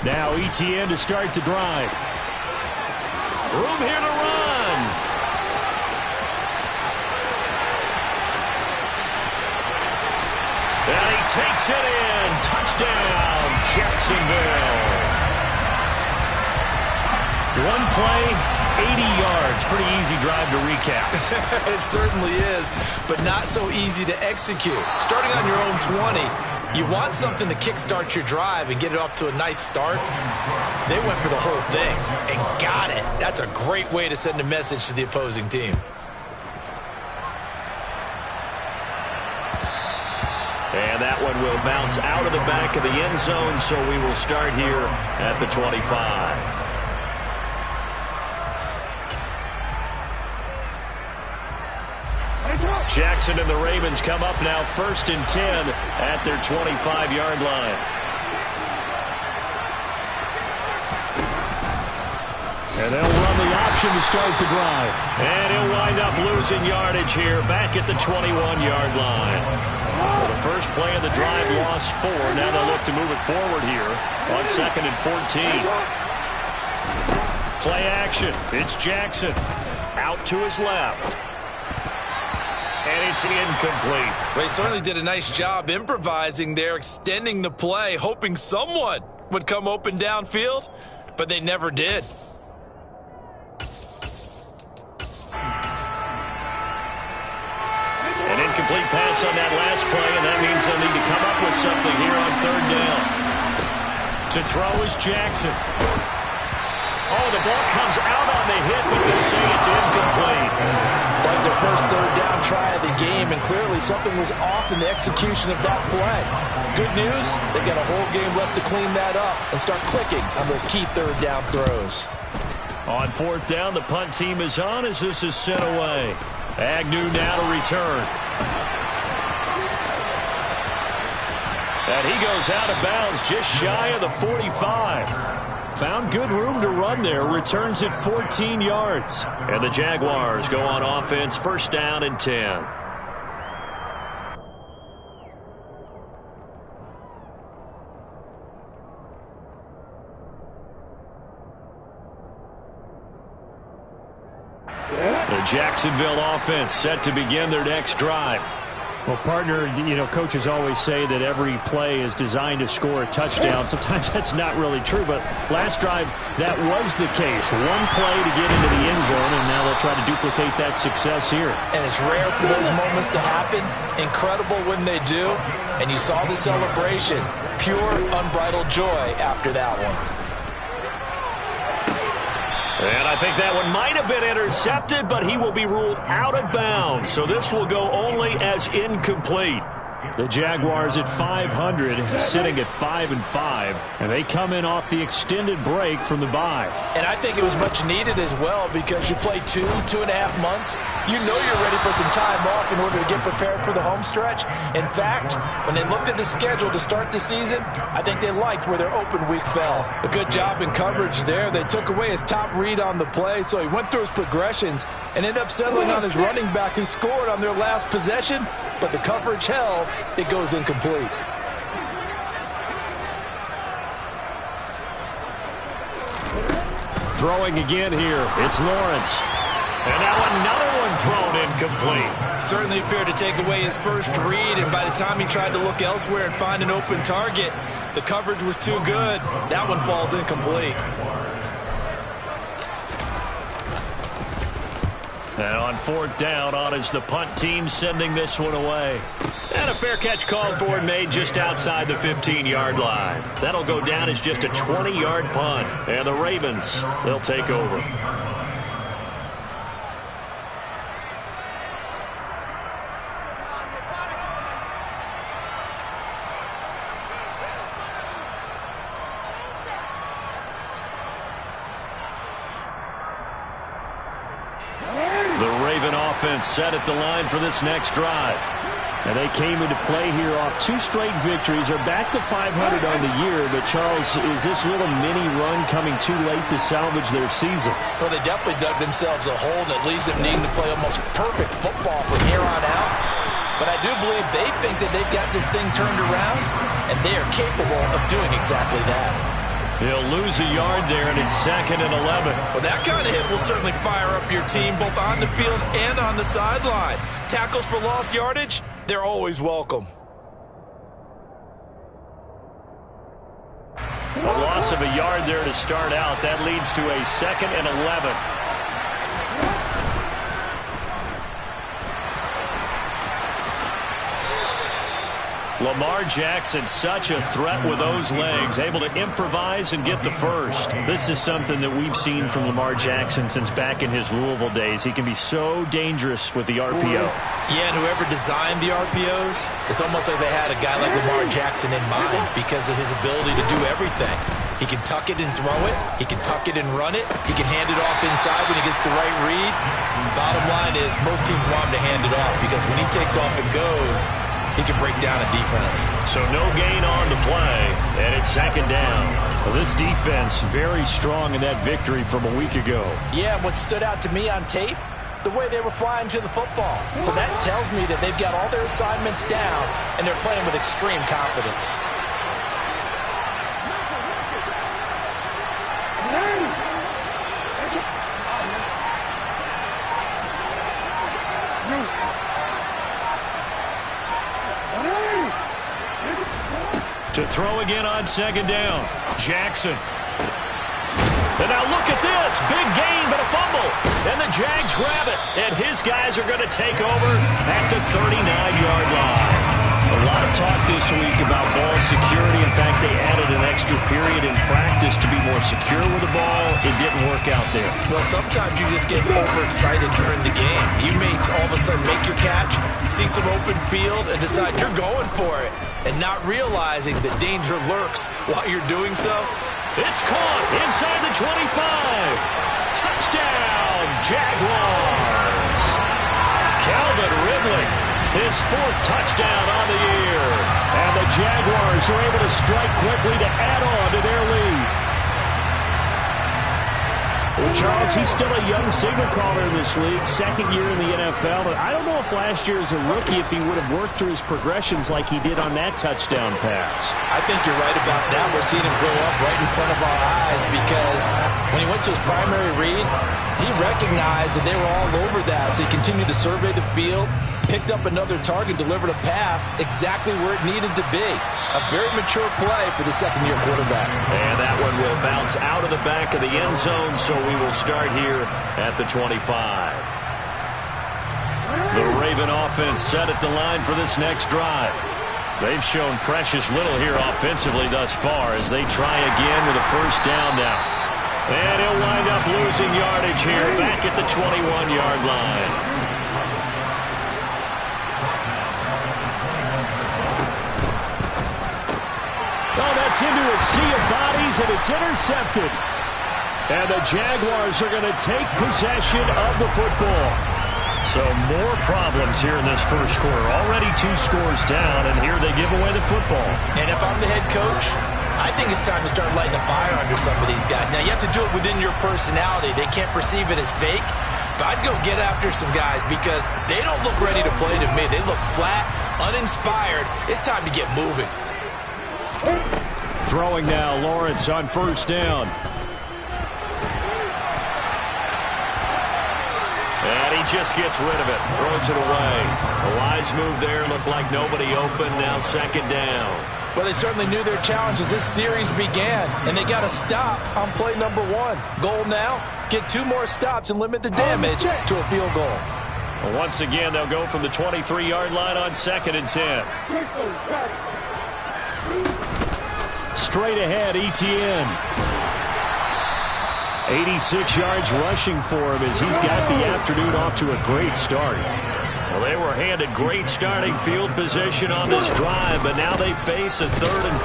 Now ETN to start the drive. Room here to run. And he takes it in. Touchdown, Jacksonville. One play, 80 yards. Pretty easy drive to recap. It certainly is, but not so easy to execute. Starting on your own 20, you want something to kickstart your drive and get it off to a nice start. They went for the whole thing and got it. That's a great way to send a message to the opposing team. And that one will bounce out of the back of the end zone, so we will start here at the 25. Jackson and the Ravens come up now 1st and 10 at their 25-yard line. And they'll run the option to start the drive. And he'll wind up losing yardage here back at the 21-yard line. Well, the first play of the drive lost 4. Now they'll look to move it forward here on 2nd and 14. Play action. It's Jackson. Out to his left. And it's incomplete. They certainly did a nice job improvising there, extending the play, hoping someone would come open downfield, but they never did. An incomplete pass on that last play, and that means they'll need to come up with something here on 3rd down. To throw is Jackson. Oh, the ball comes out on the hit, but they'll say it's incomplete. That was their first 3rd down try of the game, and clearly something was off in the execution of that play. Good news, they've got a whole game left to clean that up and start clicking on those key 3rd down throws. On 4th down, the punt team is on as this is sent away. Agnew now to return. And he goes out of bounds just shy of the 45. Found good room to run there. Returns at 14 yards. And the Jaguars go on offense, 1st down and 10. The Jacksonville offense set to begin their next drive. Well, partner, coaches always say that every play is designed to score a touchdown. Sometimes that's not really true, but last drive, that was the case. One play to get into the end zone, and now they'll try to duplicate that success here. And it's rare for those moments to happen. Incredible when they do. And you saw the celebration. Pure, unbridled joy after that one. And I think that one might have been intercepted, but he will be ruled out of bounds. So this will go only as incomplete. The Jaguars at 500, sitting at 5-5, and they come in off the extended break from the bye. And I think it was much needed as well because you play 2.5 months. You know you're ready for some time off in order to get prepared for the home stretch. In fact, when they looked at the schedule to start the season, I think they liked where their open week fell. A good job in coverage there. They took away his top read on the play, so he went through his progressions and ended up settling on his running back who scored on their last possession, but the coverage held. It goes incomplete. Throwing again here, it's Lawrence. And now another one thrown incomplete. Certainly appeared to take away his first read, and by the time he tried to look elsewhere and find an open target, the coverage was too good. That one falls incomplete. And on 4th down, on is the punt team sending this one away. And a fair catch called for and made just outside the 15-yard line. That'll go down as just a 20-yard punt. And the Ravens, they'll take over. The Raven offense set at the line for this next drive. And they came into play here off 2 straight victories. They're back to 500 on the year. But, Charles, is this little mini run coming too late to salvage their season? Well, they definitely dug themselves a hole that leaves them needing to play almost perfect football from here on out. But I do believe they think that they've got this thing turned around, and they are capable of doing exactly that. He'll lose a yard there, and it's 2nd and 11. Well, that kind of hit will certainly fire up your team both on the field and on the sideline. Tackles for lost yardage, they're always welcome. A loss of a yard there to start out. That leads to a 2nd and 11. Lamar Jackson, such a threat with those legs, able to improvise and get the first. This is something that we've seen from Lamar Jackson since back in his Louisville days. He can be so dangerous with the RPO. Yeah, and whoever designed the RPOs, it's almost like they had a guy like Lamar Jackson in mind because of his ability to do everything. He can tuck it and throw it. He can tuck it and run it. He can hand it off inside when he gets the right read. Bottom line is most teams want him to hand it off because when he takes off and goes, he can break down a defense. So no gain on the play, and it's 2nd down. Well, this defense very strong in that victory from a week ago. Yeah, and what stood out to me on tape, the way they were flying to the football. So that tells me that they've got all their assignments down, and they're playing with extreme confidence. To throw again on 2nd down. Jackson. And now look at this. Big gain, but a fumble. And the Jags grab it. And his guys are going to take over at the 39-yard line. A lot of talk this week about ball security. In fact, they added an extra period in practice to be more secure with the ball. It didn't work out there. Well, sometimes you just get overexcited during the game. You may all of a sudden make your catch, see some open field, and decide you're going for it, and not realizing that danger lurks while you're doing so. It's caught inside the 25. Touchdown, Jaguars. Calvin Ridley, his 4th touchdown on the year. And the Jaguars are able to strike quickly to add on to their lead. Well, Charles, he's still a young signal caller in this league, 2nd year in the NFL. But I don't know if last year as a rookie, if he would have worked through his progressions like he did on that touchdown pass. I think you're right about that. We're seeing him grow up right in front of our eyes because when he went to his primary read, he recognized that they were all over that. So he continued to survey the field, picked up another target, delivered a pass exactly where it needed to be. A very mature play for the 2nd-year quarterback. And that one will bounce out of the back of the end zone, so we will start here at the 25. The Raven offense set at the line for this next drive. They've shown precious little here offensively thus far as they try again with a 1st down now. And he'll wind up losing yardage here back at the 21-yard line. Oh, that's into a sea of bodies, and it's intercepted. And the Jaguars are going to take possession of the football. So more problems here in this first quarter. Already 2 scores down, and here they give away the football. And if I'm the head coach, I think it's time to start lighting a fire under some of these guys. Now, you have to do it within your personality. They can't perceive it as fake. But I'd go get after some guys because they don't look ready to play to me. They look flat, uninspired. It's time to get moving. Throwing now, Lawrence on 1st down. And he just gets rid of it, throws it away. A wise move there, looked like nobody open, now 2nd down. Well, they certainly knew their challenge as this series began, and they got to stop on play number 1. Goal now, get 2 more stops and limit the damage to a field goal. Well, once again, they'll go from the 23-yard line on 2nd and 10. Straight ahead, ETN. 86 yards rushing for him as he's got the afternoon off to a great start. Well, they were handed great starting field position on this drive, but now they face a 3rd and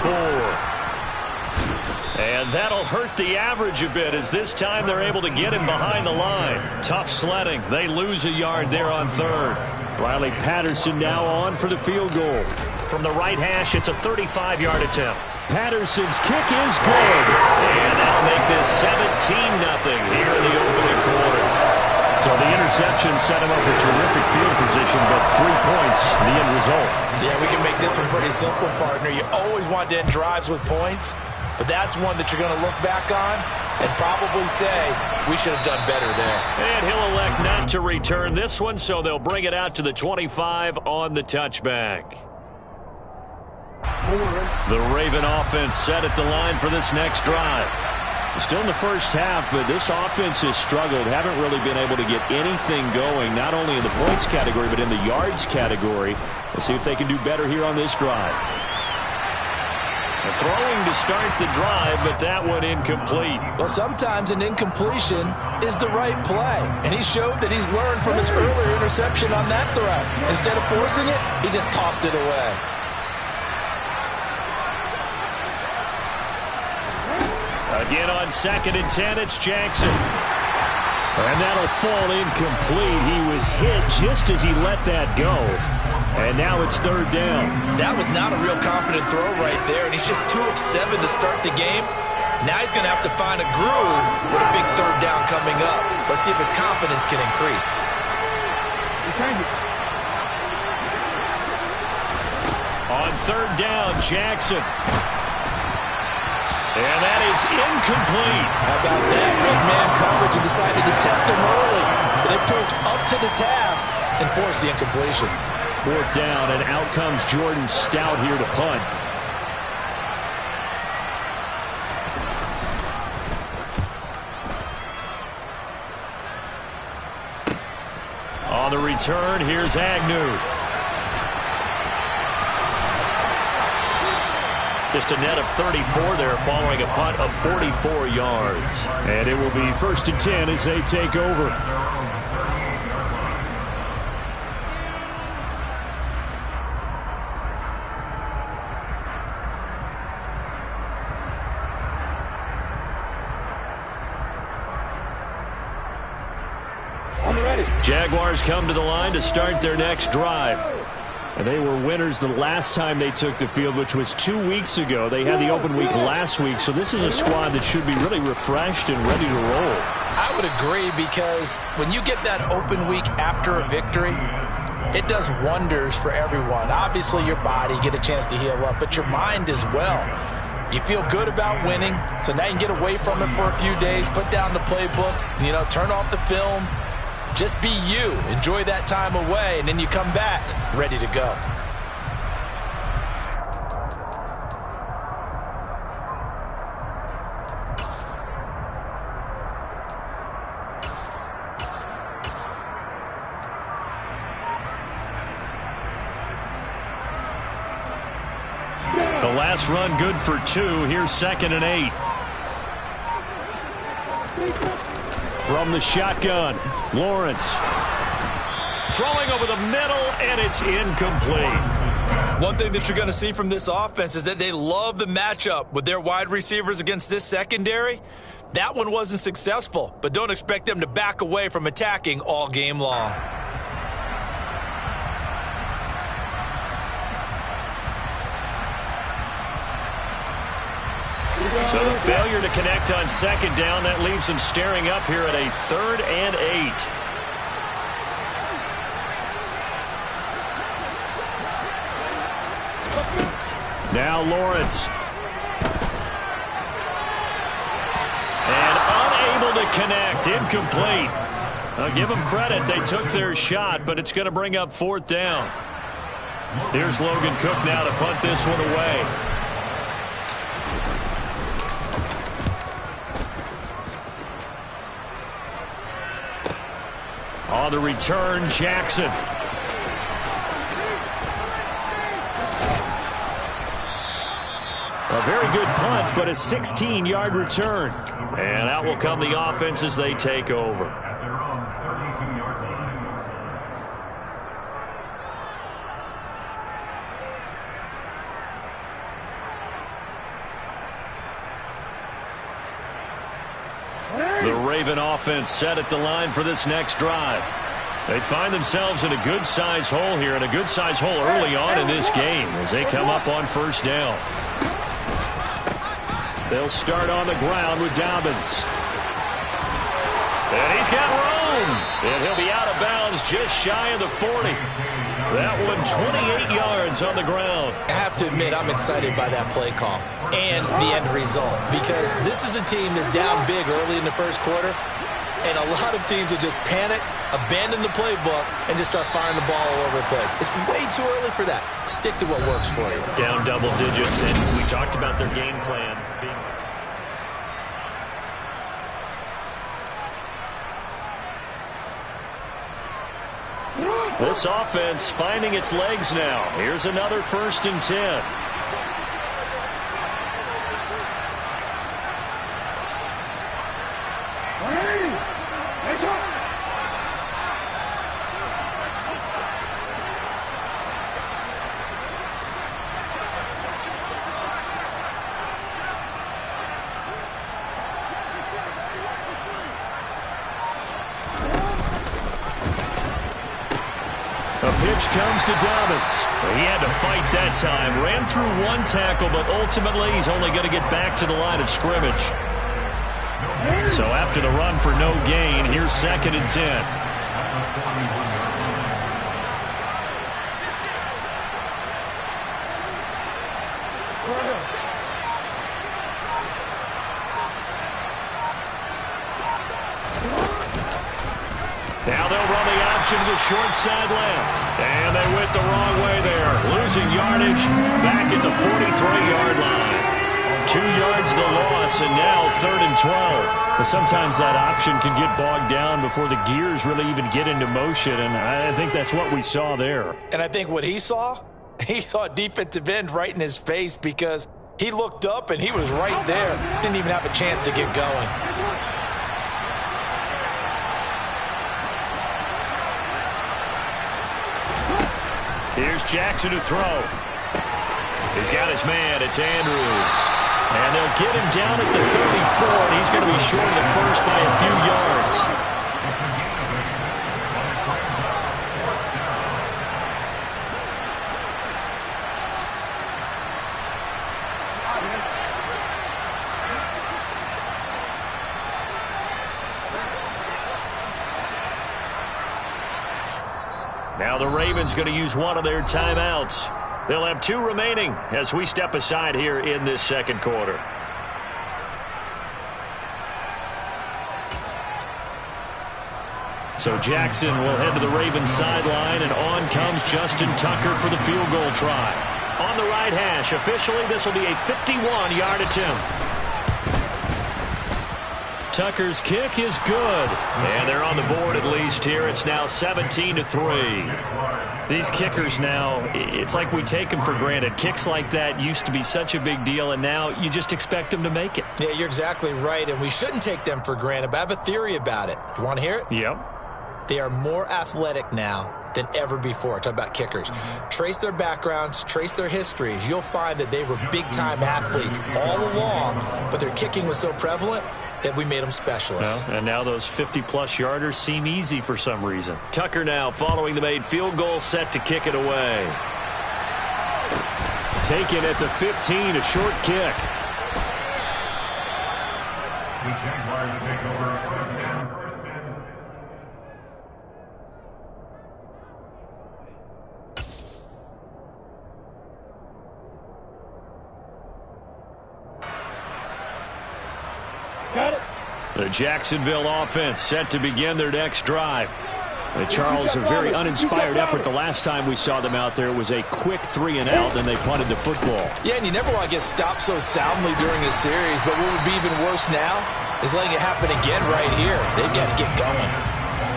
4. And that'll hurt the average a bit as this time they're able to get him behind the line. Tough sledding. They lose a yard there on 3rd. Riley Patterson now on for the field goal. From the right hash, it's a 35-yard attempt. Patterson's kick is good. And that'll make this 17-0 here in the opening quarter. So the interception set him up a terrific field position, but 3 points, the end result. Yeah, we can make this one pretty simple, partner. You always want to end drives with points, but that's one that you're going to look back on and probably say, we should have done better there. And he'll elect not to return this one, so they'll bring it out to the 25 on the touchback. The Raven offense set at the line for this next drive. Still in the first half, but this offense has struggled. Haven't really been able to get anything going, not only in the points category, but in the yards category. Let's see if they can do better here on this drive. Throwing to start the drive, but that one incomplete. Well, sometimes an incompletion is the right play, and he showed that he's learned from his earlier interception on that throw. Instead of forcing it, he just tossed it away. Again on 2nd and 10, it's Jackson. And that'll fall incomplete. He was hit just as he let that go. And now it's 3rd down. That was not a real confident throw right there, and he's just 2 of 7 to start the game. Now he's going to have to find a groove with a big 3rd down coming up. Let's see if his confidence can increase. On 3rd down, Jackson. And that is incomplete. How about that? Big man coverage and decided to test him early. But it proved up to the task and forced the incompletion. 4th down, and out comes Jordan Stout here to punt. On the return, here's Agnew. Just a net of 34 there following a punt of 44 yards. And it will be 1st and 10 as they take over. Jaguars come to the line to start their next drive. And they were winners the last time they took the field, which was 2 weeks ago. They had the open week last week, so this is a squad that should be really refreshed and ready to roll. I would agree, because when you get that open week after a victory, it does wonders for everyone. Obviously, your body, get a chance to heal up, but your mind as well. You feel good about winning, so now you can get away from it for a few days, put down the playbook, turn off the film. Just be you. Enjoy that time away, and then you come back ready to go. The last run good for 2. Here's 2nd and 8. From the shotgun, Lawrence. Throwing over the middle, and it's incomplete. One thing that you're going to see from this offense is that they love the matchup with their wide receivers against this secondary. That one wasn't successful, but don't expect them to back away from attacking all game long. So the failure to connect on 2nd down, that leaves them staring up here at a 3rd and 8. Now Lawrence. And unable to connect, incomplete. I'll give them credit, they took their shot, but it's going to bring up 4th down. Here's Logan Cook now to punt this one away. On the return, Jackson. A very good punt, but a 16-yard return. And out will come the offense as they take over. The Raven offense set at the line for this next drive. They find themselves in a good-sized hole here, and a good-sized hole early on in this game as they come up on first down. They'll start on the ground with Dobbins. And he's got room. And he'll be out of bounds just shy of the 40. That one 28 yards on the ground. I have to admit, I'm excited by that play call and the end result, because this is a team that's down big early in the first quarter, and a lot of teams will just panic, abandon the playbook, and just start firing the ball all over the place. It's way too early for that. Stick to what works for you. Down double digits, and we talked about their game plan being... This offense finding its legs now. Here's another 1st and 10. Pitch comes to Dobbins. He had to fight that time. Ran through one tackle, but ultimately he's only going to get back to the line of scrimmage. So after the run for no gain, here's 2nd and 10. Now they'll run the option to the short side left. And they went the wrong way there. Losing yardage back at the 43-yard line. 2 yards the loss, and now 3rd and 12. But sometimes that option can get bogged down before the gears really even get into motion, and I think that's what we saw there. And I think what he saw a defensive end right in his face, because he looked up and he was right there. Didn't even have a chance to get going. Here's Jackson to throw. He's got his man. It's Andrews. And they'll get him down at the 34, and he's going to be short of the first by a few yards. Now the Ravens going to use one of their timeouts. They'll have 2 remaining as we step aside here in this second quarter. So Jackson will head to the Ravens sideline, and on comes Justin Tucker for the field goal try. On the right hash, officially this will be a 51-yard attempt. Tucker's kick is good. And they're on the board at least here. It's now 17-3. These kickers now, it's like we take them for granted. Kicks like that used to be such a big deal, and now you just expect them to make it. Yeah, you're exactly right, and we shouldn't take them for granted, but I have a theory about it. You want to hear it? Yep. They are more athletic now than ever before. Talk about kickers. Trace their backgrounds, trace their histories. You'll find that they were big-time athletes all along, but their kicking was so prevalent that we made them specialists. Well, and now those 50-plus yarders seem easy for some reason. Tucker now following the made field goal, set to kick it away. Taken at the 15, a short kick. The Jaguars take over first down. The Jacksonville offense set to begin their next drive. Charles, a very uninspired effort the last time we saw them out there. It was a quick 3-and-out, and they punted the football. Yeah, and you never want to get stopped so soundly during a series, but what would be even worse now is letting it happen again right here. They've got to get going.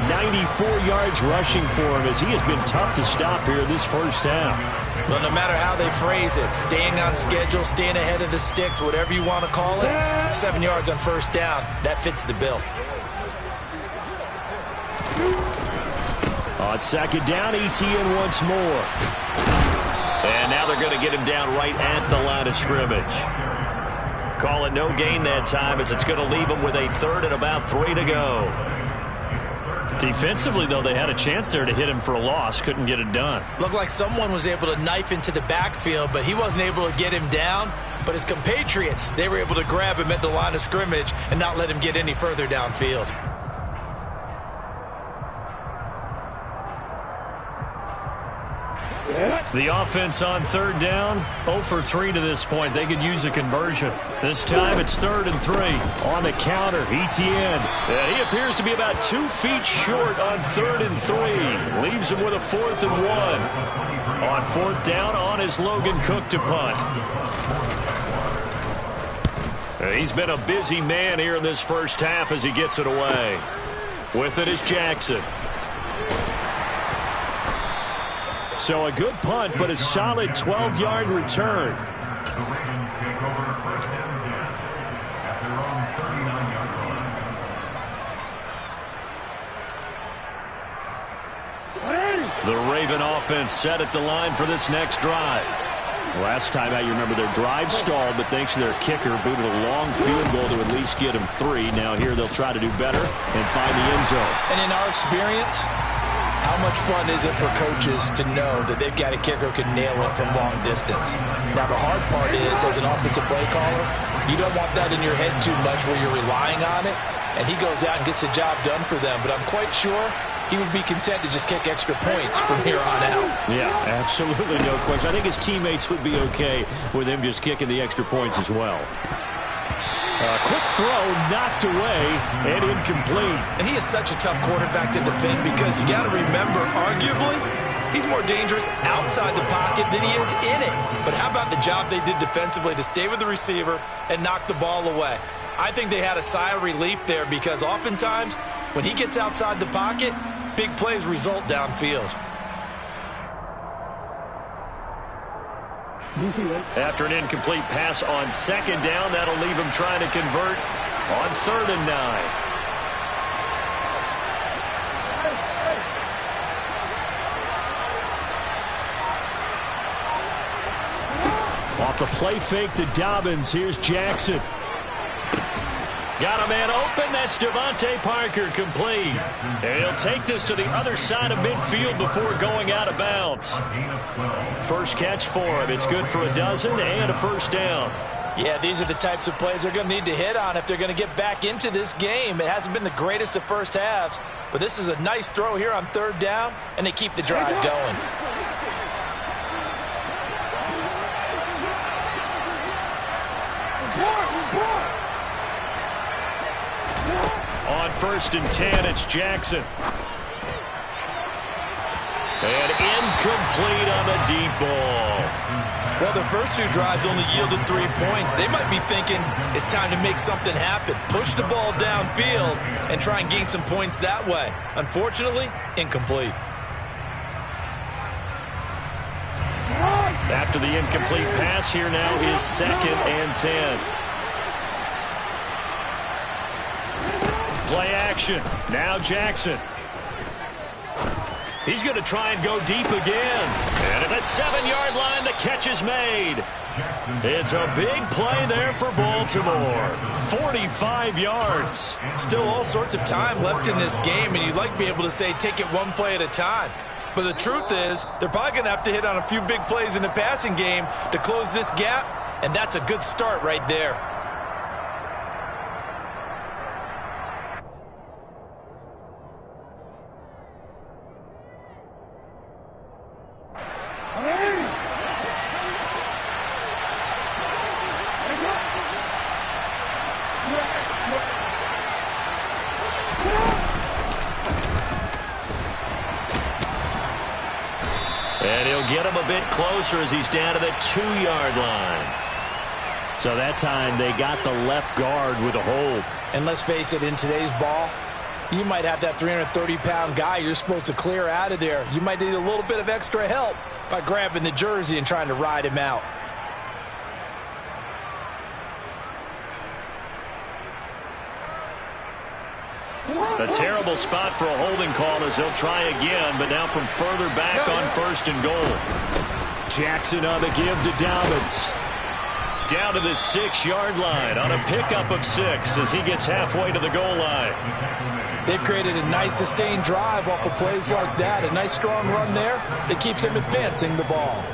94 yards rushing for him, as he has been tough to stop here this first half. Well, no matter how they phrase it, staying on schedule, staying ahead of the sticks, whatever you want to call it, 7 yards on first down, that fits the bill. On second down, ETN once more. And now they're going to get him down right at the line of scrimmage. Call it no gain that time, as it's going to leave him with a 3rd and about 3 to go. Defensively, though, they had a chance there to hit him for a loss. Couldn't get it done. Looked like someone was able to knife into the backfield, but he wasn't able to get him down. But his compatriots, they were able to grab him at the line of scrimmage and not let him get any further downfield. The offense on third down, 0 for 3 to this point. They could use a conversion. This time it's 3rd and 3. On the counter, Etienne. And he appears to be about 2 feet short on 3rd and 3. Leaves him with a 4th and 1. On 4th down, on is Logan Cook to punt. He's been a busy man here in this first half as he gets it away. With it is Jackson. So a good punt, but a solid 12-yard return. The Ravens take over 1st and 10 at their own 39-yard line. The Raven offense set at the line for this next drive. Last time out, you remember their drive stalled, but thanks to their kicker, booted a long field goal to at least get them 3. Now here they'll try to do better and find the end zone. And in our experience, how much fun is it for coaches to know that they've got a kicker who can nail it from long distance? Now, the hard part is, as an offensive play caller, you don't want that in your head too much where you're relying on it, and he goes out and gets the job done for them. But I'm quite sure he would be content to just kick extra points from here on out. Yeah, absolutely no question. I think his teammates would be okay with him just kicking the extra points as well. Quick throw, knocked away, and incomplete. And he is such a tough quarterback to defend because you got to remember, arguably, he's more dangerous outside the pocket than he is in it. But how about the job they did defensively to stay with the receiver and knock the ball away? I think they had a sigh of relief there because oftentimes when he gets outside the pocket, big plays result downfield. After an incomplete pass on 2nd down, that'll leave him trying to convert on 3rd and 9. Off the play fake to Dobbins. Here's Jackson. Got a man open. That's Devontae Parker, complete. And he'll take this to the other side of midfield before going out of bounds. First catch for him. It's good for a dozen and a 1st down. Yeah, these are the types of plays they're going to need to hit on if they're going to get back into this game. It hasn't been the greatest of first halves, but this is a nice throw here on 3rd down, and they keep the drive going. On 1st and 10, it's Jackson. And incomplete on the deep ball. Well, the first 2 drives only yielded 3 points. They might be thinking it's time to make something happen. Push the ball downfield and try and gain some points that way. Unfortunately, incomplete. After the incomplete pass, here now is 2nd and 10. Play action. Now Jackson. He's going to try and go deep again. And at the 7-yard line, the catch is made. It's a big play there for Baltimore. 45 yards. Still all sorts of time left in this game, and you'd like to be able to say take it one play at a time. But the truth is, they're probably going to have to hit on a few big plays in the passing game to close this gap, and that's a good start right there. And he'll get him a bit closer as he's down to the 2-yard line. So that time they got the left guard with a hold. And let's face it, in today's ball, you might have that 330-pound guy you're supposed to clear out of there. You might need a little bit of extra help by grabbing the jersey and trying to ride him out. A terrible spot for a holding call as he'll try again, but now from further back on 1st and goal. Jackson on the give to Dobbins. down to the 6-yard line on a pickup of 6 as he gets halfway to the goal line. They've created a nice sustained drive off of plays like that. A nice strong run there that keeps them advancing the ball.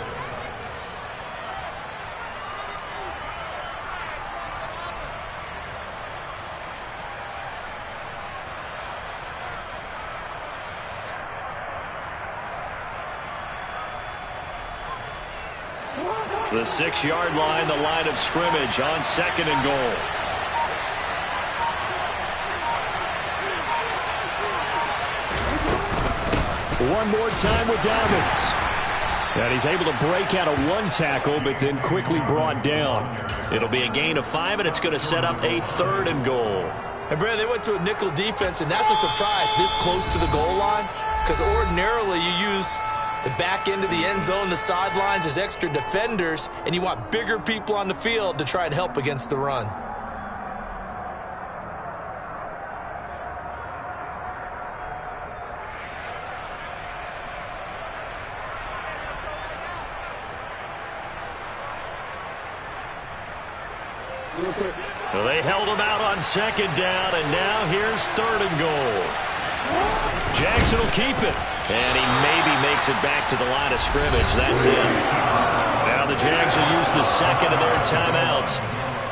The 6-yard line, the line of scrimmage on 2nd and goal. One more time with Dobbins. And he's able to break out of one tackle, but then quickly brought down. It'll be a gain of 5, and it's going to set up a 3rd and goal. And, Brad, they went to a nickel defense, and that's a surprise this close to the goal line, because ordinarily you use the back end of the end zone, the sidelines as extra defenders, and you want bigger people on the field to try and help against the run. Well, they held him out on 2nd down, and now here's 3rd and goal. Jackson will keep it. And he maybe makes it back to the line of scrimmage. That's it. Now the Jags will use the 2nd of their timeouts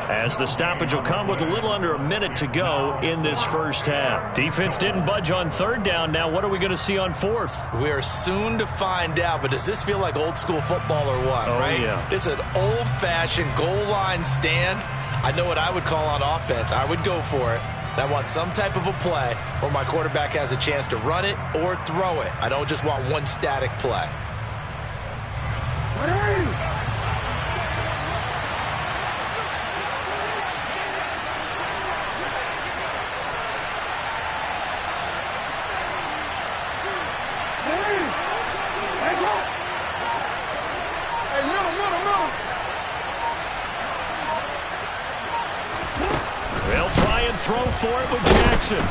as the stoppage will come with a little under a minute to go in this first half. Defense didn't budge on 3rd down. Now what are we going to see on 4th? We are soon to find out, but does this feel like old school football or what, right? Yeah. It's an old-fashioned goal line stand. I know what I would call on offense. I would go for it. And I want some type of a play where my quarterback has a chance to run it or throw it. I don't just want one static play. They'll try and throw for it with Jackson.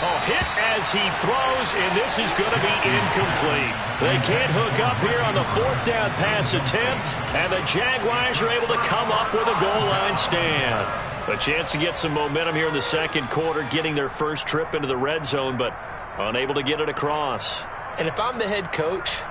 Oh, hit as he throws, and this is going to be incomplete. They can't hook up here on the 4th down pass attempt, and the Jaguars are able to come up with a goal line stand. A chance to get some momentum here in the 2nd quarter, getting their first trip into the red zone, but unable to get it across. And if I'm the head coach,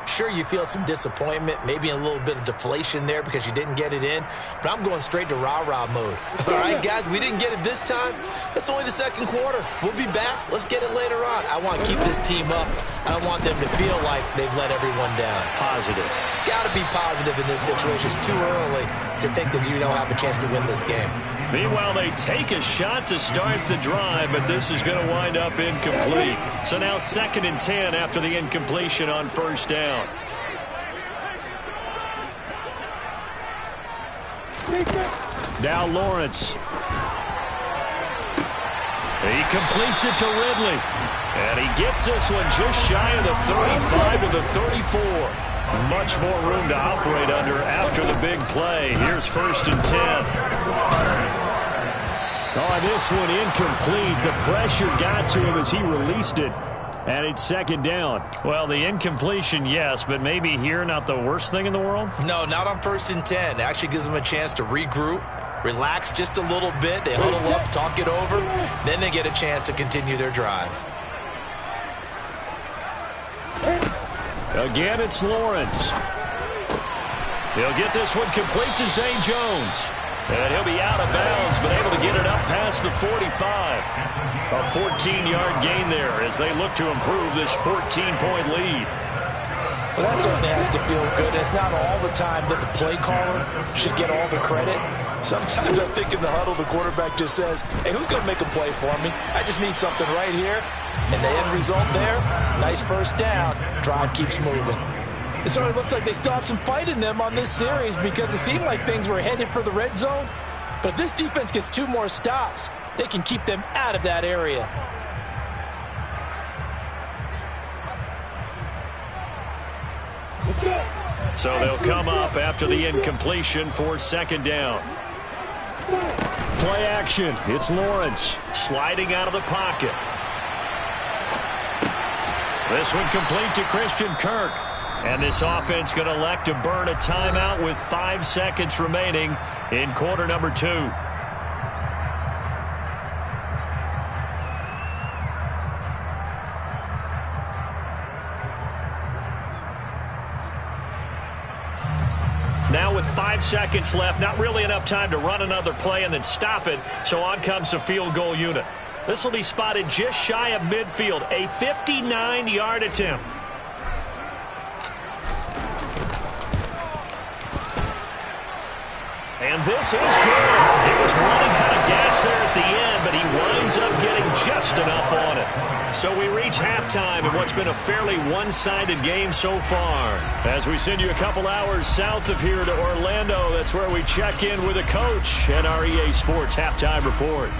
sure, you feel some disappointment, maybe a little bit of deflation there because you didn't get it in, but I'm going straight to rah-rah mode. All right, guys, we didn't get it this time. It's only the 2nd quarter. We'll be back. Let's get it later on. I want to keep this team up. I don't want them to feel like they've let everyone down. Positive. Got to be positive in this situation. It's too early to think that you don't have a chance to win this game. Meanwhile, they take a shot to start the drive, but this is going to wind up incomplete. So now 2nd and 10 after the incompletion on 1st down. Now Lawrence. He completes it to Ridley. And he gets this one just shy of the 35 to the 34. Much more room to operate under after the big play. Here's 1st and 10. Oh, this one incomplete. The pressure got to him as he released it. And it's 2nd down. Well, the incompletion, yes, but maybe here not the worst thing in the world? No, not on 1st and 10. It actually gives them a chance to regroup, relax just a little bit. They huddle up, talk it over. Then they get a chance to continue their drive. Again, it's Lawrence. He'll get this one complete to Zay Jones. And he'll be out of bounds, but able to get it up past the 45. A 14-yard gain there as they look to improve this 14-point lead. Well, that certainly has to feel good. It's not all the time that the play caller should get all the credit. Sometimes I think in the huddle, the quarterback just says, hey, who's going to make a play for me? I just need something right here. And the end result there, nice 1st down. Drive keeps moving. It certainly looks like they still have some fight in them on this series because it seemed like things were headed for the red zone. But if this defense gets 2 more stops, they can keep them out of that area. So they'll come up after the incompletion for 2nd down. Play action. It's Lawrence. Sliding out of the pocket. This one complete to Christian Kirk. And this offense going to elect to burn a timeout with 5 seconds remaining in quarter number 2. Now with 5 seconds left, not really enough time to run another play and then stop it, so on comes the field goal unit. This will be spotted just shy of midfield, a 59-yard attempt. And this is good. He was running out of gas there at the end, but he winds up getting just enough on it. So we reach halftime in what's been a fairly one-sided game so far. As we send you a couple hours south of here to Orlando, that's where we check in with a coach at our EA Sports Halftime Report.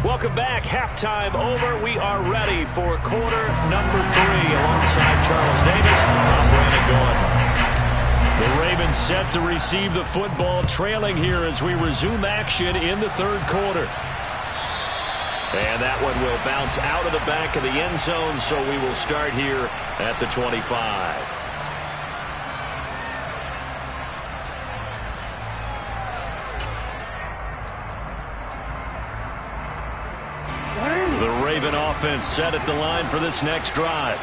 Welcome back. Halftime over. We are ready for quarter number 3. Alongside Charles Davis, I'm Brandon Gaudin. The Ravens set to receive the football, trailing here as we resume action in the third quarter. And that one will bounce out of the back of the end zone, so we will start here at the 25. The Raven offense set at the line for this next drive.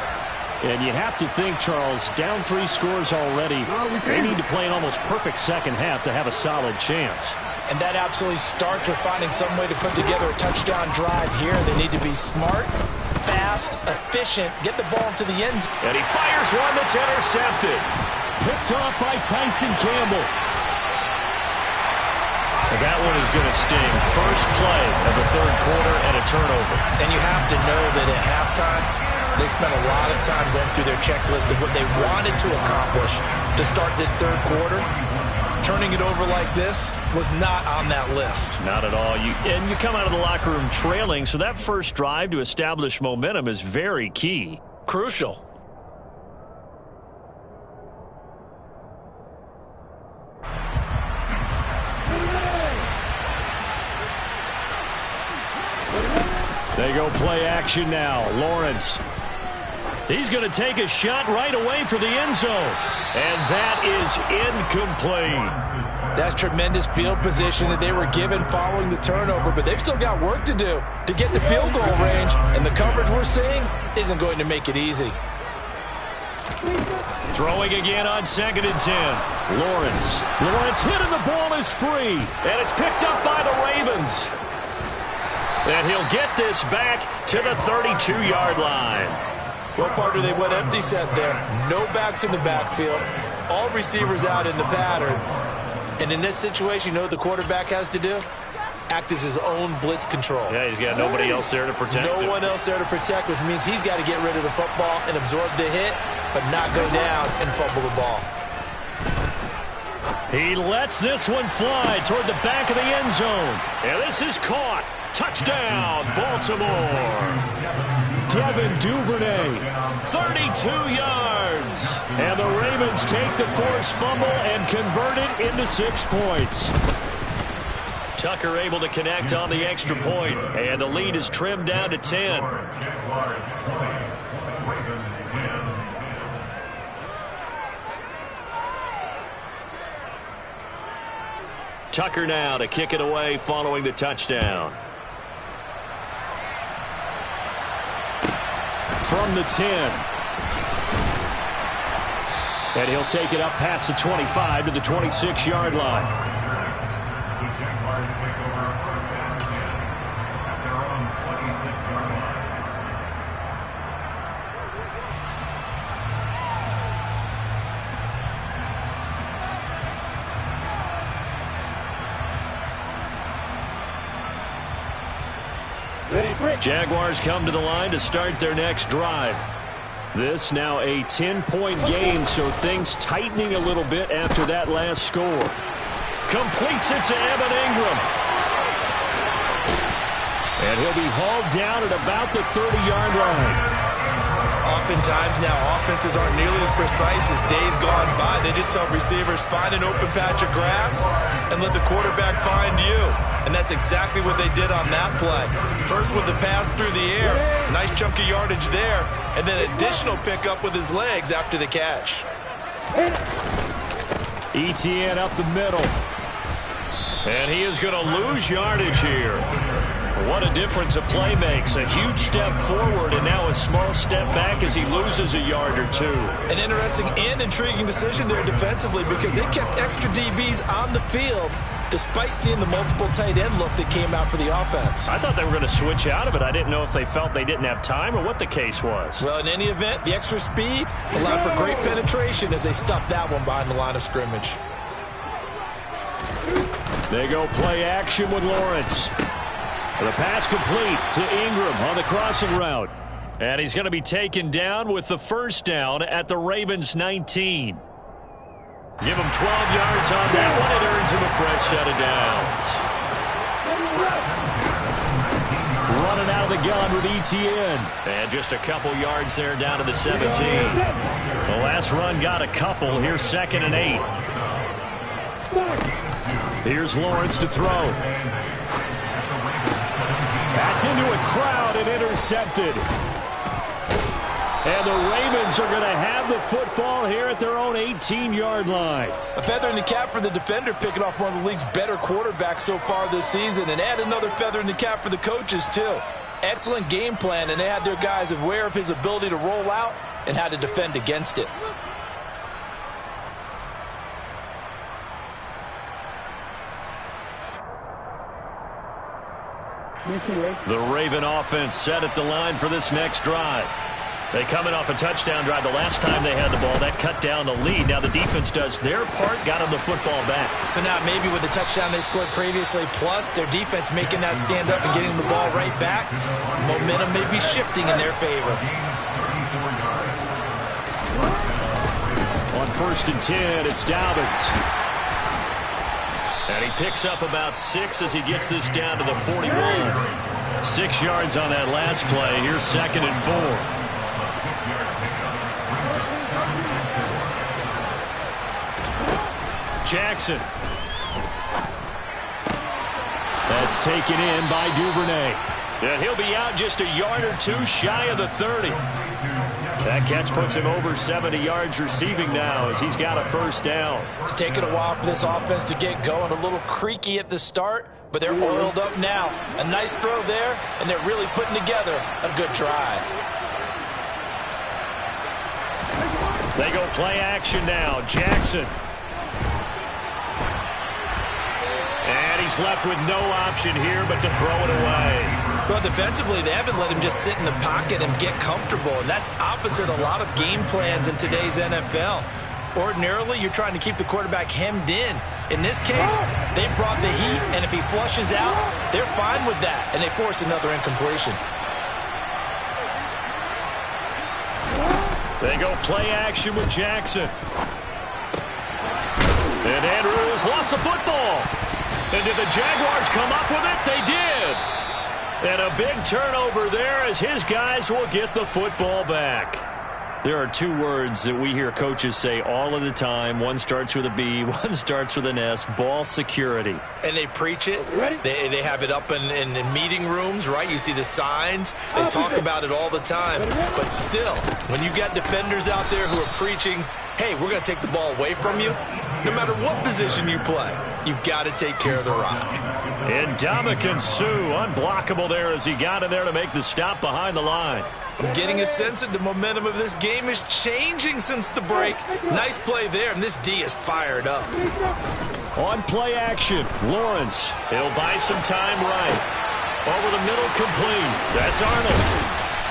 And you have to think, Charles, down 3 scores already. They need to play an almost perfect second half to have a solid chance. And that absolutely starts with finding some way to put together a touchdown drive here. They need to be smart, fast, efficient, get the ball to the end zone. And he fires one that's intercepted. Picked off by Tyson Campbell. And that one is going to sting. First play of the third quarter and a turnover. And you have to know that at halftime, they spent a lot of time going through their checklist of what they wanted to accomplish to start this third quarter. Turning it over like this was not on that list. Not at all. And you come out of the locker room trailing, so that first drive to establish momentum is very key. Crucial. They go play action now. Lawrence. He's going to take a shot right away for the end zone. And that is incomplete. That's tremendous field position that they were given following the turnover, but they've still got work to do to get the field goal range, and the coverage we're seeing isn't going to make it easy. Throwing again on 2nd and 10. Lawrence hit and the ball is free. And it's picked up by the Ravens. And he'll get this back to the 32-yard line. Well, partner, they went empty set there. No backs in the backfield. All receivers out in the pattern. And in this situation, you know what the quarterback has to do? Act as his own blitz control. Yeah, he's got nobody else there to protect him. No one else there to protect, which means he's got to get rid of the football and absorb the hit, but not go down and fumble the ball. He lets this one fly toward the back of the end zone. And this is caught. Touchdown, Baltimore. Devin Duvernay. 32 yards. And the Ravens take the forced fumble and convert it into 6 points. Tucker able to connect on the extra point. And the lead is trimmed down to 10. Tucker now to kick it away following the touchdown. From the 10. And he'll take it up past the 25 to the 26-yard line. The Jaguars take over first down at their own 26-yard line. Jaguars come to the line to start their next drive. This now a 10-point game, so things tightening a little bit after that last score. Completes it to Evan Ingram. And he'll be hauled down at about the 30-yard line. Oftentimes now, offenses aren't nearly as precise as days gone by. They just tell receivers, find an open patch of grass and let the quarterback find you. And that's exactly what they did on that play. First with the pass through the air, nice chunk of yardage there, and then additional pickup with his legs after the catch. ETN up the middle. And he is going to lose yardage here. What a difference a play makes. A huge step forward and now a small step back as he loses a yard or two. An interesting and intriguing decision there defensively because they kept extra DBs on the field despite seeing the multiple tight end look that came out for the offense. I thought they were going to switch out of it. I didn't know if they felt they didn't have time or what the case was. Well, in any event, the extra speed allowed for great penetration as they stuffed that one behind the line of scrimmage. They go play action with Lawrence. The pass complete to Ingram on the crossing route. And he's going to be taken down with the first down at the Ravens 19. Give him 12 yards on that one. It earns him a fresh set of downs. Running out of the gun with ETN. And just a couple yards there down to the 17. The last run got a couple. Here's 2nd and 8. Here's Lawrence to throw. That's into a crowd and intercepted. And the Ravens are going to have the football here at their own 18-yard line. A feather in the cap for the defender, picking off one of the league's better quarterbacks so far this season. And add another feather in the cap for the coaches, too. Excellent game plan, and they had their guys aware of his ability to roll out and how to defend against it. The Raven offense set at the line for this next drive. They coming off a touchdown drive. The last time they had the ball, that cut down the lead. Now the defense does their part, got them the football back. So now maybe with the touchdown they scored previously, plus their defense making that stand up and getting the ball right back, momentum may be shifting in their favor. On 1st and 10, it's Dobbins. And he picks up about 6 as he gets this down to the 41. 6 yards on that last play. Here's 2nd and 4. Jackson. That's taken in by Duvernay. And he'll be out just a yard or two shy of the 30. That catch puts him over 70 yards receiving now as he's got a first down. It's taken a while for this offense to get going. A little creaky at the start, but they're oiled up now. A nice throw there, and they're really putting together a good drive. They go play action now. Jackson. And he's left with no option here but to throw it away. Well, defensively, they haven't let him just sit in the pocket and get comfortable, and that's opposite a lot of game plans in today's NFL. Ordinarily, you're trying to keep the quarterback hemmed in. In this case, they brought the heat, and if he flushes out, they're fine with that, and they force another incompletion. They go play action with Jackson. And Andrews lost the football. And did the Jaguars come up with it? They did. And a big turnover there as his guys will get the football back. There are 2 words that we hear coaches say all of the time. One starts with a B, one starts with an S. Ball security. And they preach it. They have it up in meeting rooms, right? You see the signs. They talk about it all the time. But still, when you got defenders out there who are preaching, hey, we're going to take the ball away from you, no matter what position you play, you've got to take care of the rock. And Ndamukong Suh, unblockable there as he got in there to make the stop behind the line. I'm getting a sense that the momentum of this game is changing since the break. Nice play there, and this D is fired up. On play action, Lawrence. He'll buy some time right. Over the middle, complete. That's Arnold.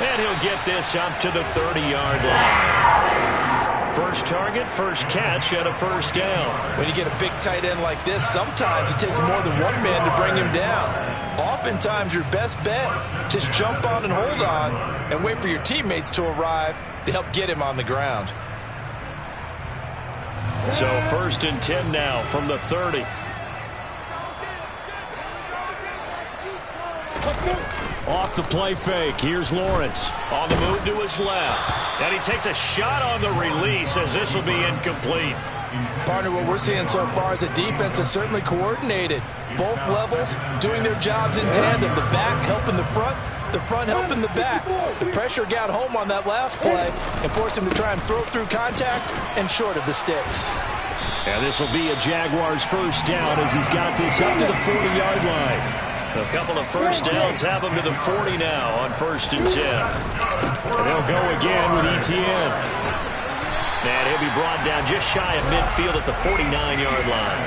And he'll get this up to the 30-yard line. First target, first catch, and a first down. When you get a big tight end like this, sometimes it takes more than one man to bring him down. Oftentimes, your best bet, just jump on and hold on and wait for your teammates to arrive to help get him on the ground. So 1st and 10 now from the 30. Off the play fake, here's Lawrence. On the move to his left. And he takes a shot on the release as this will be incomplete. Partner, what we're seeing so far is a defense that's certainly coordinated. Both levels doing their jobs in tandem. The back helping the front helping the back. The pressure got home on that last play and forced him to try and throw through contact and short of the sticks. And this will be a Jaguars first down as he's got this up to the 40-yard line. A couple of first downs have him to the 40 now on 1st and 10. And they'll go again with ETN. And he'll be brought down just shy of midfield at the 49-yard line.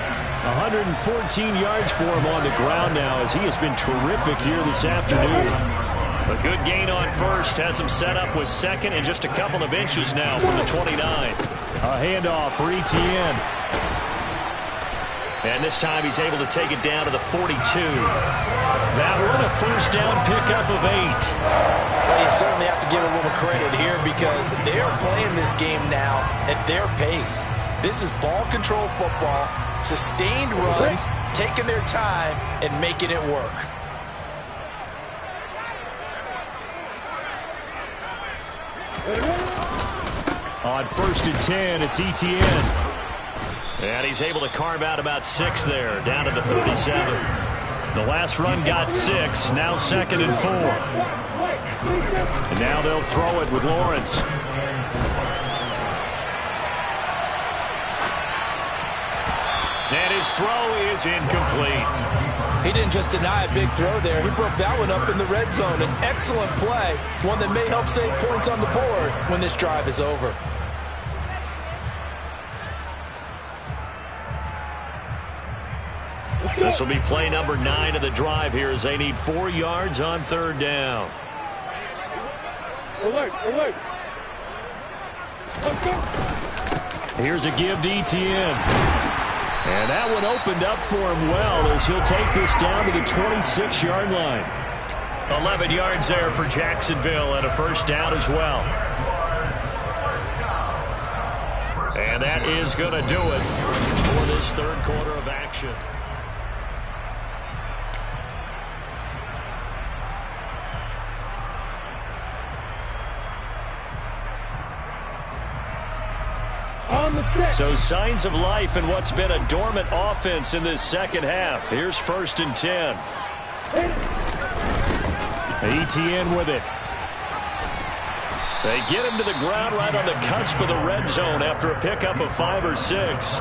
114 yards for him on the ground now as he has been terrific here this afternoon. A good gain on first has him set up with second and just a couple of inches now from the 29. A handoff for ETN. And this time he's able to take it down to the 42. That one a first down pickup of 8. Well, you certainly have to give a little credit here because they're playing this game now at their pace. This is ball control football, sustained runs, taking their time and making it work. On 1st and 10, it's ETN. And he's able to carve out about 6 there, down to the 37. The last run got 6, now 2nd and 4. And now they'll throw it with Lawrence. And his throw is incomplete. He didn't just deny a big throw there. He broke that one up in the red zone. An excellent play, one that may help save points on the board when this drive is over. This will be play number 9 of the drive here as they need 4 yards on 3rd down. Here's a give to ETN. And that one opened up for him well as he'll take this down to the 26-yard line. 11 yards there for Jacksonville and a first down as well. And that is going to do it for this 3rd quarter of action. So signs of life in what's been a dormant offense in this second half. Here's 1st and 10. ETN with it. They get him to the ground right on the cusp of the red zone after a pickup of 5 or 6.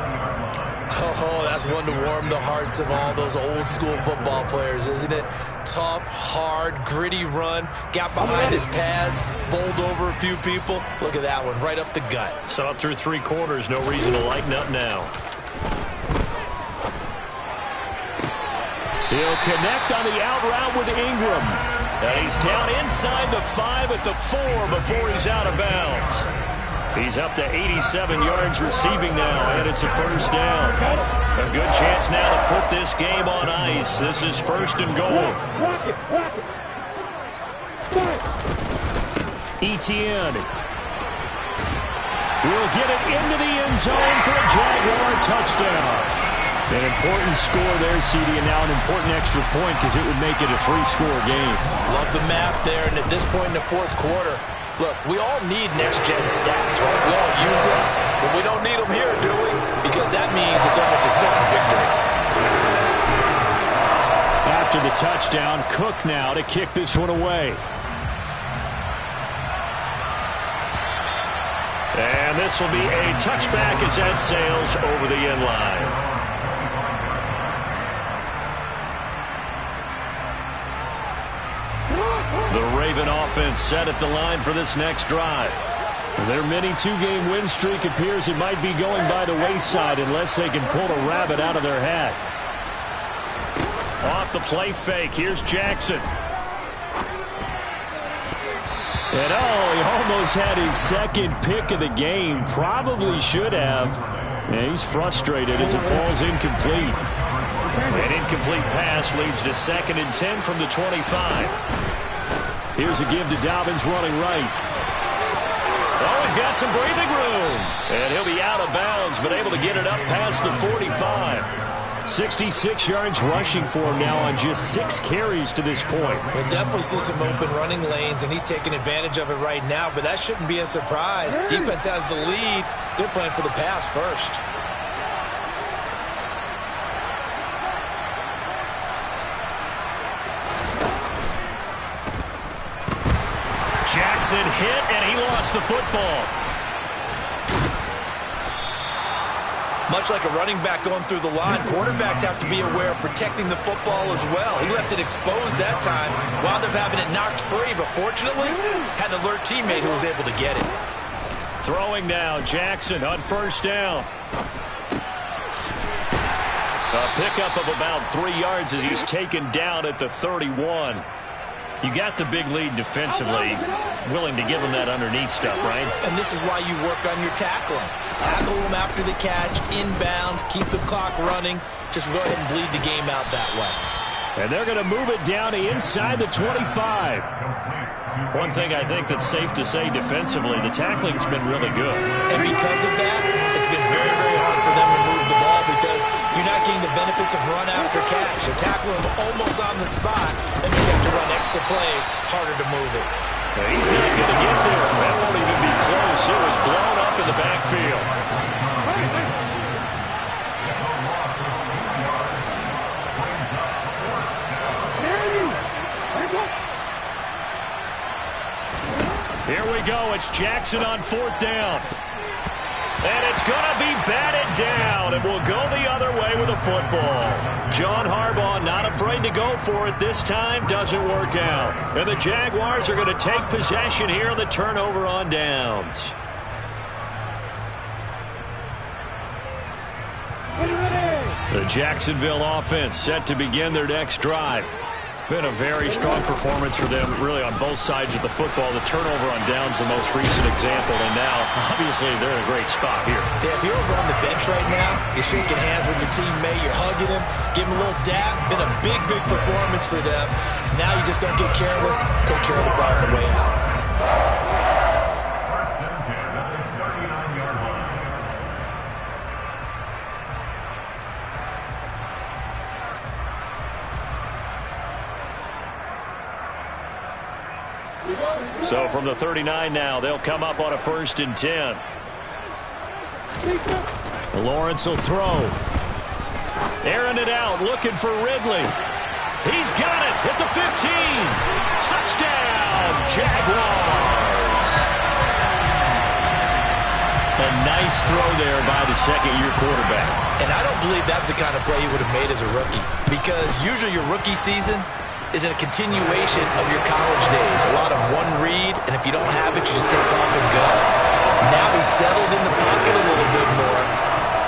Oh, that's one to warm the hearts of all those old school football players, isn't it? Tough, hard, gritty run. Got behind his pads, bowled over a few people. Look at that one, right up the gut. So up through 3 quarters, no reason to lighten up now. He'll connect on the out route with Ingram. And he's down inside the 5 at the 4 before he's out of bounds. He's up to 87 yards receiving now, and it's a first down. A good chance now to put this game on ice. This is 1st and goal. ETN will get it into the end zone for a Jaguar touchdown. An important score there, CD, and now an important extra point because it would make it a 3-score game. Love the math there, and at this point in the 4th quarter, look, we all need next-gen stats, right? We all use them, but we don't need them here, do we? Because that means it's almost a certain victory. After the touchdown, Cook now to kick this one away. And this will be a touchback as that sails over the end line. The Raven offense set at the line for this next drive. Their mini 2-game win streak appears it might be going by the wayside unless they can pull a rabbit out of their hat. Off the play fake, here's Jackson. And he almost had his 2nd pick of the game. Probably should have. And he's frustrated as it falls incomplete. An incomplete pass leads to 2nd and 10 from the 25. Here's a give to Dobbins running right. Oh, he's got some breathing room. And he'll be out of bounds, but able to get it up past the 45. 66 yards rushing for him now on just 6 carries to this point. We'll definitely see some open running lanes, and he's taking advantage of it right now, but that shouldn't be a surprise. Defense has the lead. They're playing for the pass first. Jackson hit, and he lost the football. Much like a running back going through the line, quarterbacks have to be aware of protecting the football as well. He left it exposed that time, wound up having it knocked free, but fortunately, had an alert teammate who was able to get it. Throwing now, Jackson on first down. A pickup of about 3 yards as he's taken down at the 31. You got the big lead defensively, willing to give him that underneath stuff, right? And this is why you work on your tackling. Tackle them after the catch, inbounds, keep the clock running. Just go ahead and bleed the game out that way. And they're going to move it down to inside the 25. One thing I think that's safe to say defensively, the tackling's been really good. And because of that, it's been very, very hard for them to move the ball because you're not getting the benefits of run after catch. You're tackling them almost on the spot. That means you have to run extra plays, harder to move it. He's not going to get there. That won't even be close. It was blown up in the backfield. Here we go. It's Jackson on fourth down. And it's going to be batted down, and we'll go the other way with a football. John Harbaugh not afraid to go for it this time. Doesn't work out. And the Jaguars are going to take possession here on the turnover on downs. The Jacksonville offense set to begin their next drive. Been a very strong performance for them, really, on both sides of the football. The turnover on downs, the most recent example, and now, obviously, they're in a great spot here. Yeah, if you're over on the bench right now, you're shaking hands with your teammate, you're hugging him, give him a little dap. Been a big, big performance for them. Now you just don't get careless. Take care of the ball on the way out. First and 10 at the 39-yard line. So from the 39 now, they'll come up on a 1st and 10. Lawrence will throw. Airing it out, looking for Ridley. He's got it at the 15. Touchdown, Jaguars. A nice throw there by the second-year quarterback. And I don't believe that's the kind of play he would have made as a rookie, because usually your rookie season is a continuation of your college days. A lot of one read, and if you don't have it, you just take off and go. Now he's settled in the pocket a little bit more,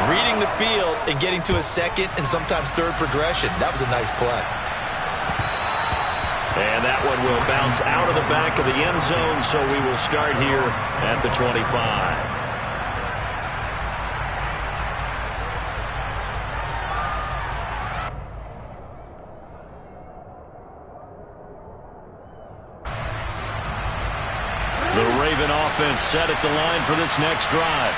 reading the field and getting to a second and sometimes third progression. That was a nice play. And that one will bounce out of the back of the end zone, so we will start here at the 25. Offense set at the line for this next drive.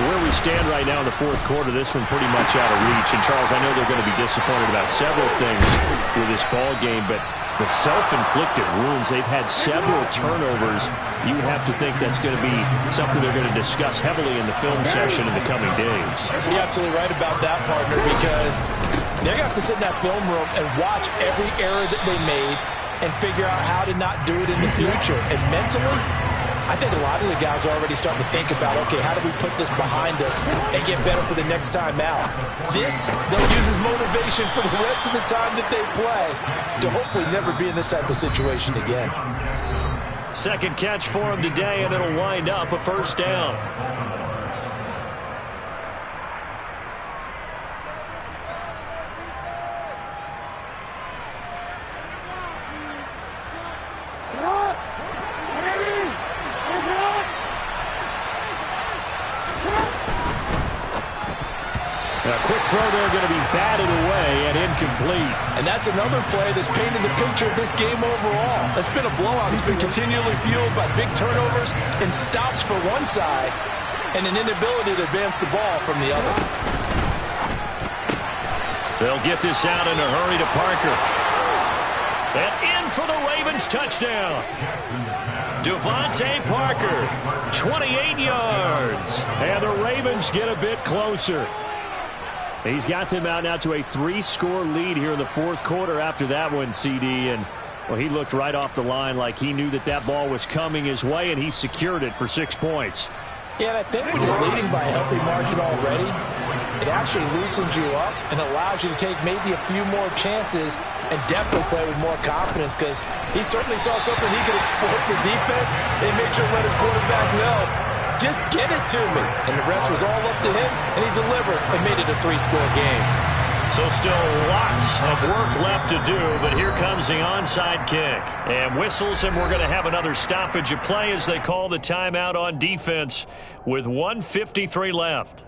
Where we stand right now in the fourth quarter, this one pretty much out of reach. And, Charles, I know they're going to be disappointed about several things with this ball game, but the self-inflicted wounds, they've had several turnovers. You would have to think that's going to be something they're going to discuss heavily in the film session in the coming days. You're absolutely right about that, partner, because they're going to have to sit in that film room and watch every error that they made and figure out how to not do it in the future. And mentally, I think a lot of the guys are already starting to think about, okay, how do we put this behind us and get better for the next time out? This, they'll use as motivation for the rest of the time that they play to hopefully never be in this type of situation again. Second catch for him today, and it'll wind up a first down. A quick throw there, going to be batted away and incomplete. And that's another play that's painted the picture of this game overall. It's been a blowout. It's been continually fueled by big turnovers and stops for one side and an inability to advance the ball from the other. They'll get this out in a hurry to Parker. And in for the Ravens touchdown. Devontae Parker, 28 yards. And the Ravens get a bit closer. He's got them out now to a 3-score lead here in the fourth quarter after that one, CD. And, well, he looked right off the line like he knew that that ball was coming his way, and he secured it for 6 points. Yeah, and I think when you're leading by a healthy margin already, it actually loosens you up and allows you to take maybe a few more chances and definitely play with more confidence, because he certainly saw something he could exploit the defense and make sure to let his quarterback know, just get it to me. And the rest was all up to him, and he delivered and made it a 3-score game. So still lots of work left to do, but here comes the onside kick. And whistles, and we're going to have another stoppage of play as they call the timeout on defense with 1:53 left.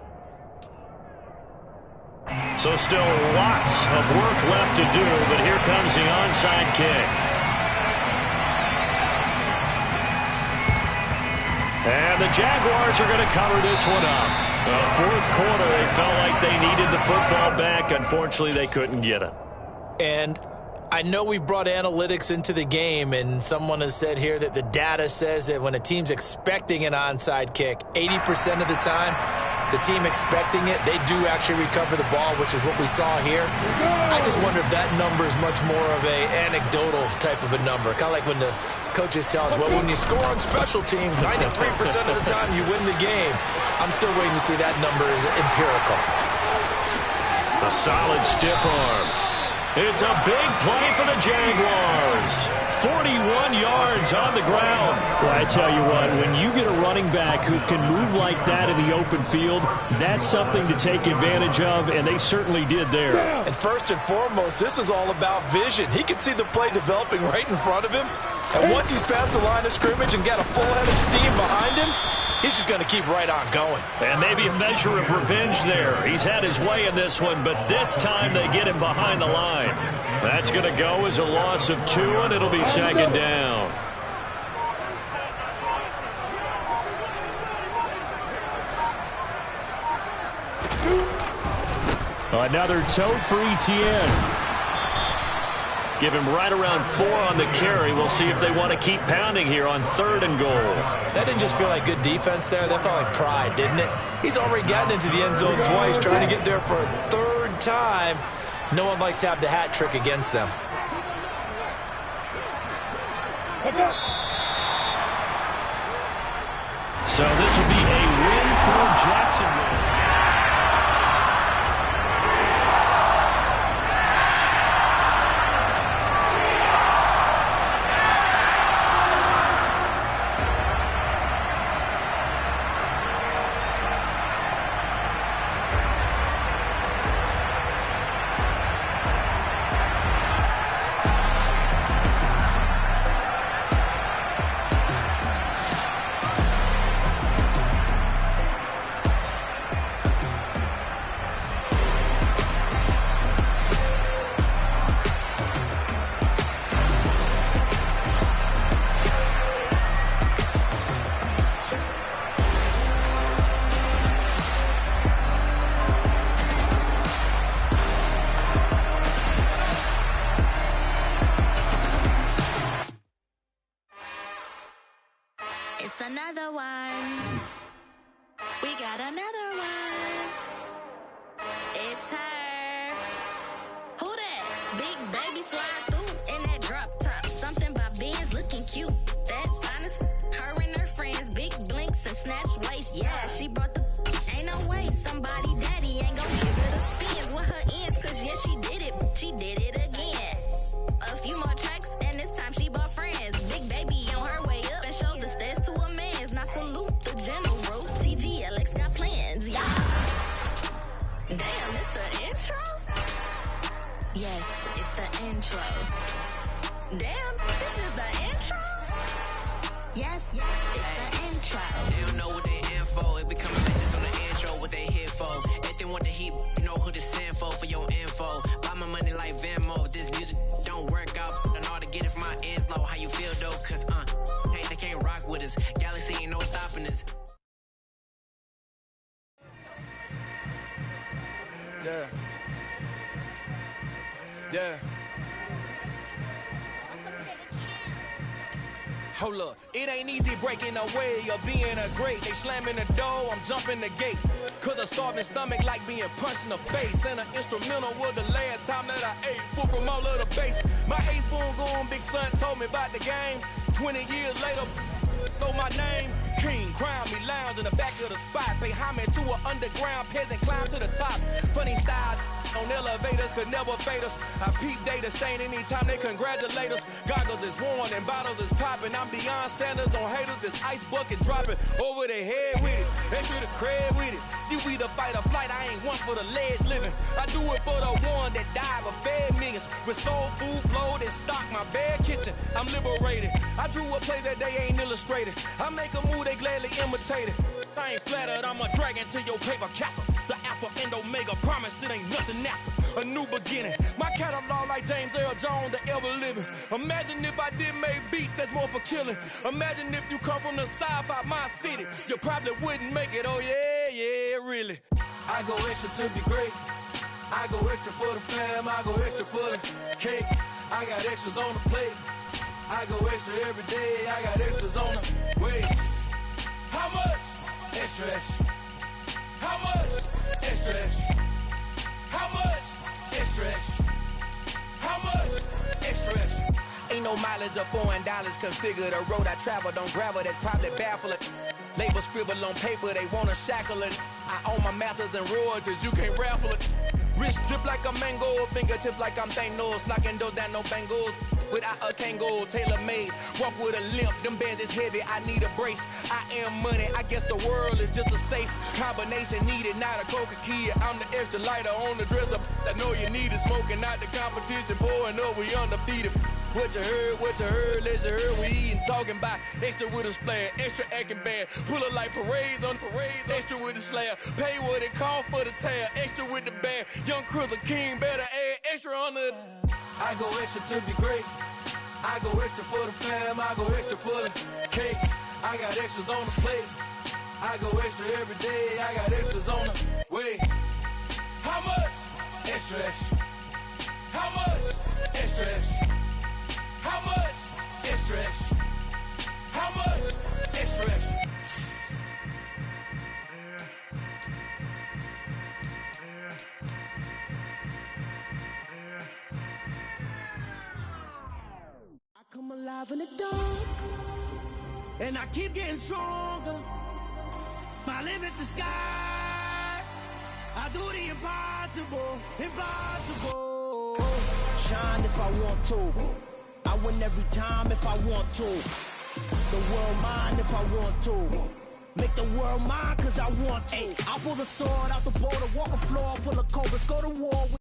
So still lots of work left to do, but here comes the onside kick. And the Jaguars are going to cover this one up. Fourth quarter, they felt like they needed the football back. Unfortunately, they couldn't get it. And I know we brought analytics into the game, and someone has said here that the data says that when a team's expecting an onside kick, 80% of the time, the team expecting it, they do actually recover the ball, which is what we saw here. I just wonder if that number is much more of a anecdotal type of a number. Kind of like when the coaches tell us, well, when you score on special teams, 93% of the time you win the game. I'm still waiting to see that number is empirical. A solid stiff arm. It's a big play for the Jaguars. 41 yards on the ground. Well, I tell you what, when you get a running back who can move like that in the open field, that's something to take advantage of, and they certainly did there. And first and foremost, this is all about vision. He can see the play developing right in front of him. And once he's past the line of scrimmage and got a full head of steam behind him, he's just going to keep right on going. And maybe a measure of revenge there. He's had his way in this one, but this time they get him behind the line. That's going to go as a loss of 2, and it'll be second down. Another tote for ETN. Give him right around 4 on the carry. We'll see if they want to keep pounding here on 3rd and goal. That didn't just feel like good defense there. That felt like pride, didn't it? He's already gotten into the end zone twice, trying to get there for a 3rd time. No one likes to have the hat trick against them. So this will be a win for Jacksonville. It's another one. We got another one. It's her. Who that? Big baby slide through in that drop top. Something by Benz looking cute. That's honest. Her and her friends, big blinks and snatch waist. Yeah, she brought the. Ain't no way somebody daddy ain't gon' give her the spins with her ends. Cause yeah, she did it. She did it again. A few more tracks and this time she bought friends. Big baby on her way up and showed the stairs to a man's. Now salute the general. TGLX got plans, yeah. Damn, it's the intro? Yes, it's the intro. Damn, this is the intro? Yes, it's the intro. They don't know what they in for. It be coming like this on the intro, what they here for. If they want the heat, you know who to send for your info. Buy my money like Venmo. If this music don't work out, and all to get it from my ends low. How you feel though? Cause hey, they can't rock with us. Galaxy ain't no stopping us. Yeah. Yeah. Hold up, it ain't easy breaking away or being a great. They slamming the door, I'm jumping the gate. Cause a starving stomach like being punched in the face. And an instrumental was the last time that I ate food from all of the base. My ace boom goon, big son told me about the game. 20 years later, know my name. King, crown me, lounge in the back of the spot. Pay homage to an underground peasant, climb to the top. Funny style on elevators could never fade us. I peep data stain anytime they congratulate us. Goggles is worn and bottles is popping. I'm Deion Sanders on haters, this ice bucket dropping over their head with it. Extra the cred with it. You either fight or flight, I ain't one for the ledge living. I do it for the one that died but fed millions. With soul food flowed and stocked my bad kitchen. I'm liberated. I drew a play that they ain't illustrated. I make a move they gladly imitate it. I ain't flattered, I'm a dragon to your paper castle. The Alpha and Omega, promise it ain't nothing after. A new beginning. My catalog like James Earl Jones, the ever living. Imagine if I did make beats that's more for killing. Imagine if you come from the sci-fi my city. You probably wouldn't make it, oh yeah, really. I go extra to be great. I go extra for the fam, I go extra for the cake. I got extras on the plate. I go extra every day, I got extras on the way. How much? Extra, extra. How much? Extra, extra. How much? Extra, extra. How much? Extra, extra. Ain't no mileage or $4 configure the road I travel. Don't gravel that probably baffle it. Label scribble on paper, they wanna shackle it. I own my masters and royalties, you can't raffle it. Wrist drip like a mango, fingertip like I'm Thanos. Knocking doors down, no bangles. Without a Kango, tailor-made. Walk with a limp, them bands is heavy, I need a brace. I am money, I guess the world is just a safe combination needed, not a coca key. I'm the extra lighter on the dresser. I know you need it, smoking out the competition, pouring up, we undefeated. What you heard, let's heard, we eating, talking about extra with a splash, extra acting bad. Pull it like parades on parades, extra with the slab. Pay what it cost for the tab, extra with the band. Young Cruz a king, better add extra on the. I go extra to be great. I go extra for the fam, I go extra for the cake. I got extras on the plate. I go extra every day, I got extras on the way. How much? Extra, extra. How much? Extra, extra. How much? Extra, extra. How much? Extra, extra. I come alive in the dark, and I keep getting stronger. My limit's the sky. I do the impossible, impossible. Shine if I want to. I win every time if I want to. The world mine if I want to. Make the world mine cause I want to. Ay, I pull the sword out the border, walk a floor full of cobras, go to war with